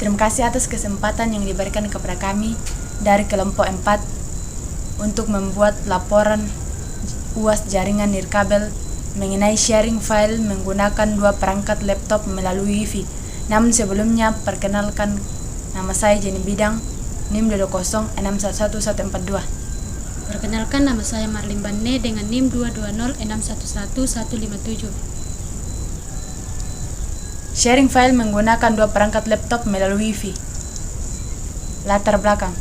Terima kasih atas kesempatan yang diberikan kepada kami dari kelompok 4 untuk membuat laporan UAS jaringan nirkabel mengenai sharing file menggunakan 2 perangkat laptop melalui Wi-Fi. Namun sebelumnya, perkenalkan, nama saya Jenny Bidang, NIM 220611142. Perkenalkan, nama saya Marlin Banne dengan NIM 220611157. Sharing file menggunakan 2 perangkat laptop melalui Wi-Fi. Latar belakang.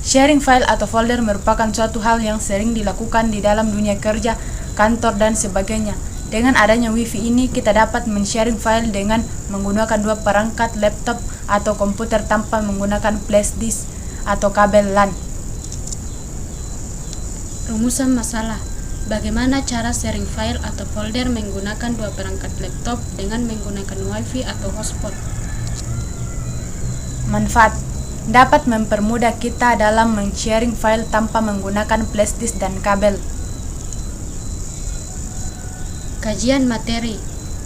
Sharing file atau folder merupakan suatu hal yang sering dilakukan di dalam dunia kerja, kantor, dan sebagainya. Dengan adanya Wi-Fi ini, kita dapat men-sharing file dengan menggunakan 2 perangkat laptop atau komputer tanpa menggunakan flash disk atau kabel LAN. Rumusan masalah. Bagaimana cara sharing file atau folder menggunakan 2 perangkat laptop dengan menggunakan Wi-Fi atau hotspot? Manfaat. Dapat mempermudah kita dalam men-sharing file tanpa menggunakan flash disk dan kabel. Kajian materi.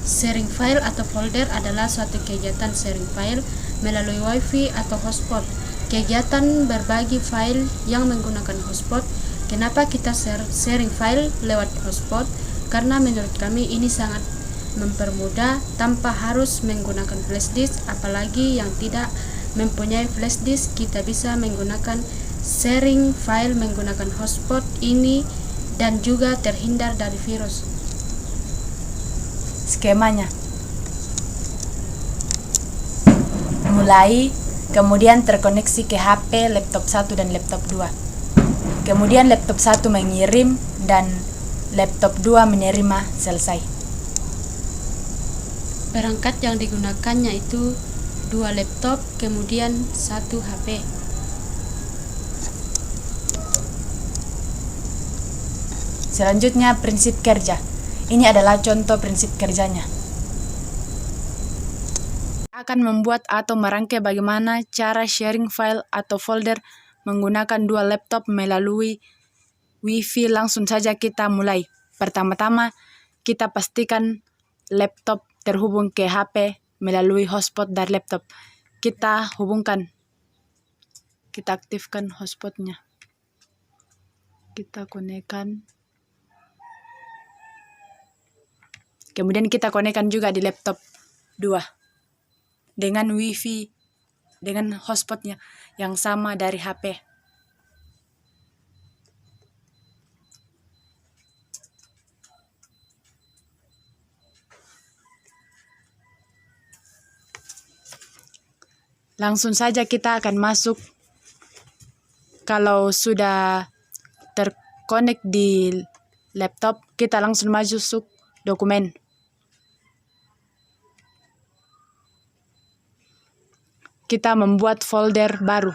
Sharing file atau folder adalah suatu kegiatan sharing file melalui Wi-Fi atau hotspot. Kegiatan berbagi file yang menggunakan hotspot. Kenapa kita sharing file lewat hotspot? Karena menurut kami ini sangat mempermudah tanpa harus menggunakan flash disk, apalagi yang tidak mempunyai flash disk kita bisa menggunakan sharing file menggunakan hotspot ini dan juga terhindar dari virus. Skemanya. Mulai, kemudian terkoneksi ke HP laptop 1 dan laptop 2. Kemudian laptop 1 mengirim dan laptop 2 menerima, selesai. Perangkat yang digunakannya itu 2 laptop, kemudian 1 HP. Selanjutnya, prinsip kerja. Ini adalah contoh prinsip kerjanya. Akan membuat atau merangkai bagaimana cara sharing file atau folder menggunakan 2 laptop melalui Wi-Fi. Langsung saja kita mulai. Pertama-tama, kita pastikan laptop terhubung ke HP melalui hotspot dari laptop. Kita hubungkan. Kita aktifkan hotspotnya. Kita konekkan. Kemudian kita konekkan juga di laptop 2 dengan Wi-Fi, dengan hotspotnya yang sama dari HP. Langsung saja kita akan masuk. Kalau sudah terkonek di laptop, kita langsung masuk dokumen. Kita membuat folder baru.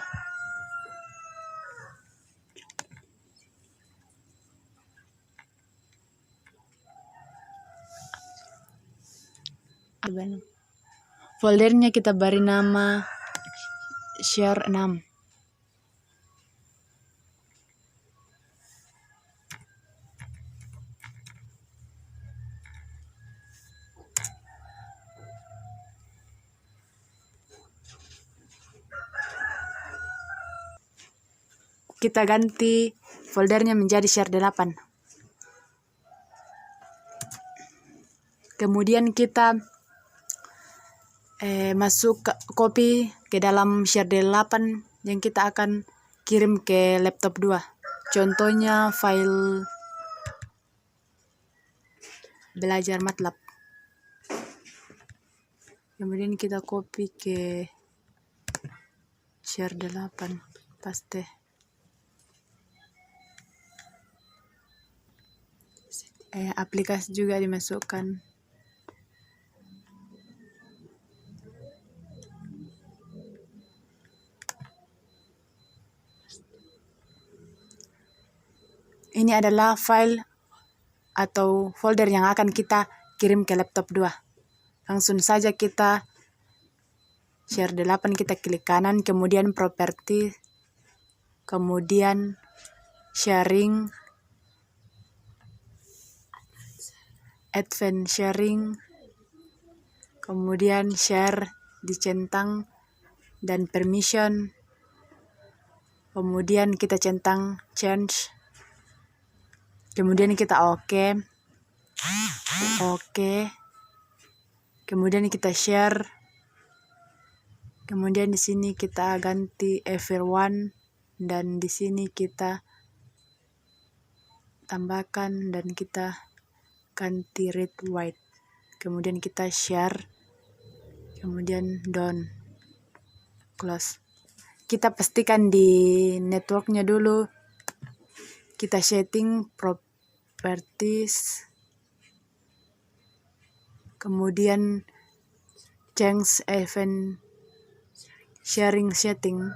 Foldernya kita beri nama share 6. Kita ganti foldernya menjadi share 8. Kemudian kita masuk copy ke dalam share 8 yang kita akan kirim ke laptop 2. Contohnya file belajar MATLAB. Kemudian kita copy ke share 8, paste. Aplikasi juga dimasukkan. Ini adalah file atau folder yang akan kita kirim ke laptop 2. Langsung saja kita share 8, kita klik kanan, kemudian properti, kemudian sharing, advance sharing, kemudian share dicentang, dan permission. Kemudian kita centang change. Kemudian kita oke. Kemudian kita share. Kemudian di sini kita ganti everyone dan di sini kita tambahkan dan kita ganti red white. Kemudian kita share. Kemudian done. Close. Kita pastikan di networknya dulu. Kita setting properties. Kemudian change event sharing setting.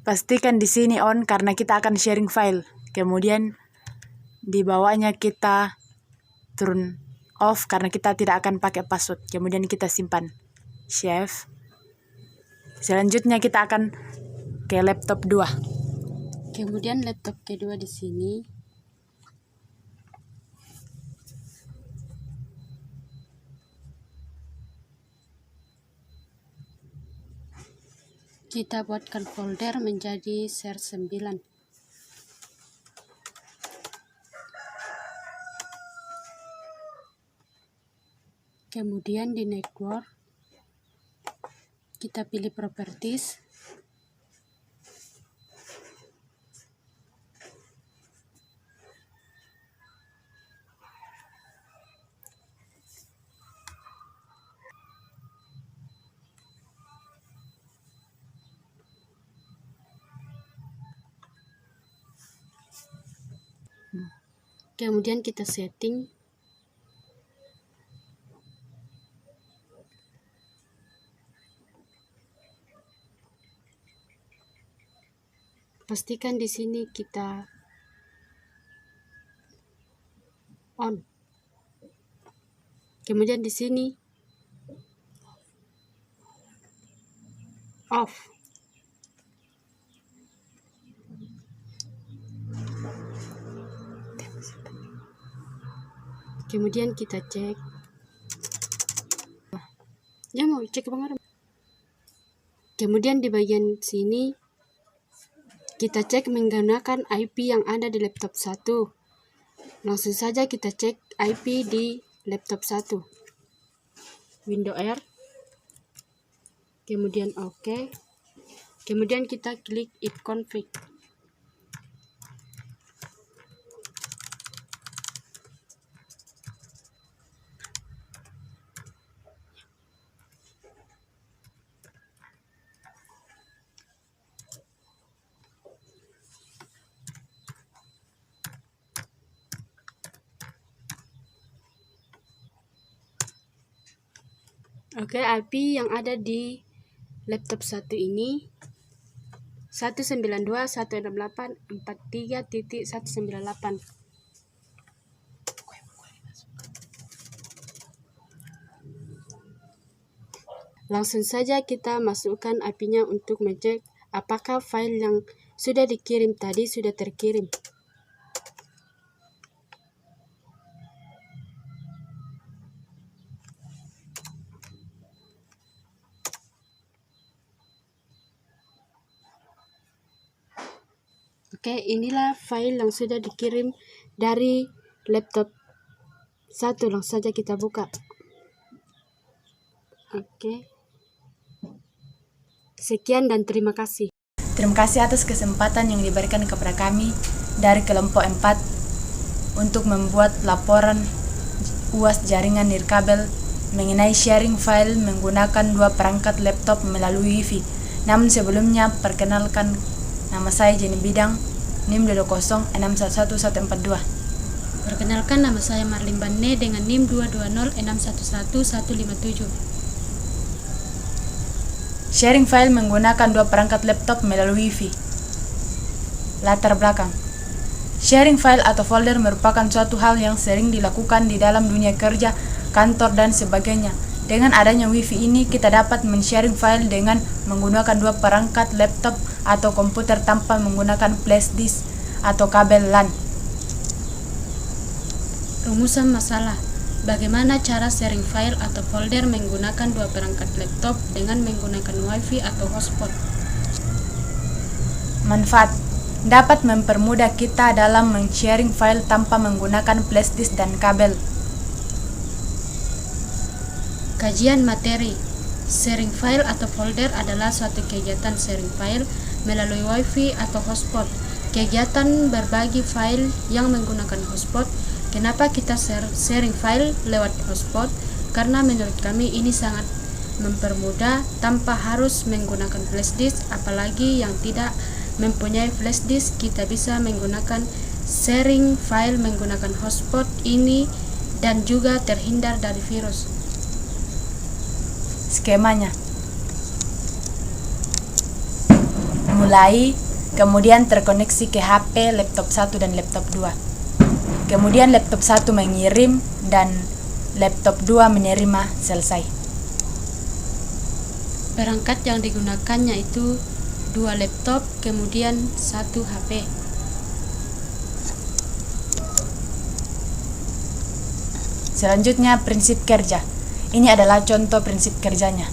Pastikan di sini on karena kita akan sharing file. Kemudian di bawahnya kita turn off karena kita tidak akan pakai password. Kemudian kita simpan. Save. Selanjutnya kita akan ke laptop 2. Kemudian laptop kedua di sini. Kita buatkan folder menjadi share 9. Kemudian di network kita pilih properties. Kemudian kita setting. Pastikan di sini kita on. Kemudian di sini off. Kemudian kita cek. Ya mau cek pengaruh. Kemudian di bagian sini kita cek menggunakan IP yang ada di laptop 1. Langsung saja kita cek IP di laptop 1. Windows R. Kemudian OK. Kemudian kita klik if config. Oke, IP yang ada di laptop 1 ini 192.168.43.198. Langsung saja kita masukkan IP-nya untuk mengecek apakah file yang sudah dikirim tadi sudah terkirim. Oke, inilah file yang sudah dikirim dari laptop 1. Langsung saja kita buka. Oke. Sekian dan terima kasih. Terima kasih atas kesempatan yang diberikan kepada kami dari kelompok 4 untuk membuat laporan UAS jaringan nirkabel mengenai sharing file menggunakan 2 perangkat laptop melalui Wi-Fi. Namun sebelumnya, perkenalkan, nama saya Jenny Bidang, NIM 220611142. Perkenalkan, nama saya Marlin Banne dengan NIM 220611157. Sharing file menggunakan 2 perangkat laptop melalui Wi-Fi. Latar belakang. Sharing file atau folder merupakan suatu hal yang sering dilakukan di dalam dunia kerja, kantor, dan sebagainya. Dengan adanya Wi-Fi ini, kita dapat men-sharing file dengan menggunakan 2 perangkat laptop atau komputer tanpa menggunakan flash disk atau kabel LAN. Rumusan masalah. Bagaimana cara sharing file atau folder menggunakan dua perangkat laptop dengan menggunakan WiFi atau hotspot? Manfaat: dapat mempermudah kita dalam men-sharing file tanpa menggunakan flash disk dan kabel. Kajian materi. Sharing file atau folder adalah suatu kegiatan sharing file melalui WiFi atau hotspot. Kegiatan berbagi file yang menggunakan hotspot. Kenapa kita sharing file lewat hotspot? Karena menurut kami ini sangat mempermudah tanpa harus menggunakan flash disk, apalagi yang tidak mempunyai flash disk kita bisa menggunakan sharing file menggunakan hotspot ini dan juga terhindar dari virus. Skemanya: mulai, kemudian terkoneksi ke HP laptop 1 dan laptop 2. Kemudian laptop 1 mengirim dan laptop 2 menerima, selesai. Perangkat yang digunakannya itu 2 laptop, kemudian 1 HP. Selanjutnya, prinsip kerja. Ini adalah contoh prinsip kerjanya.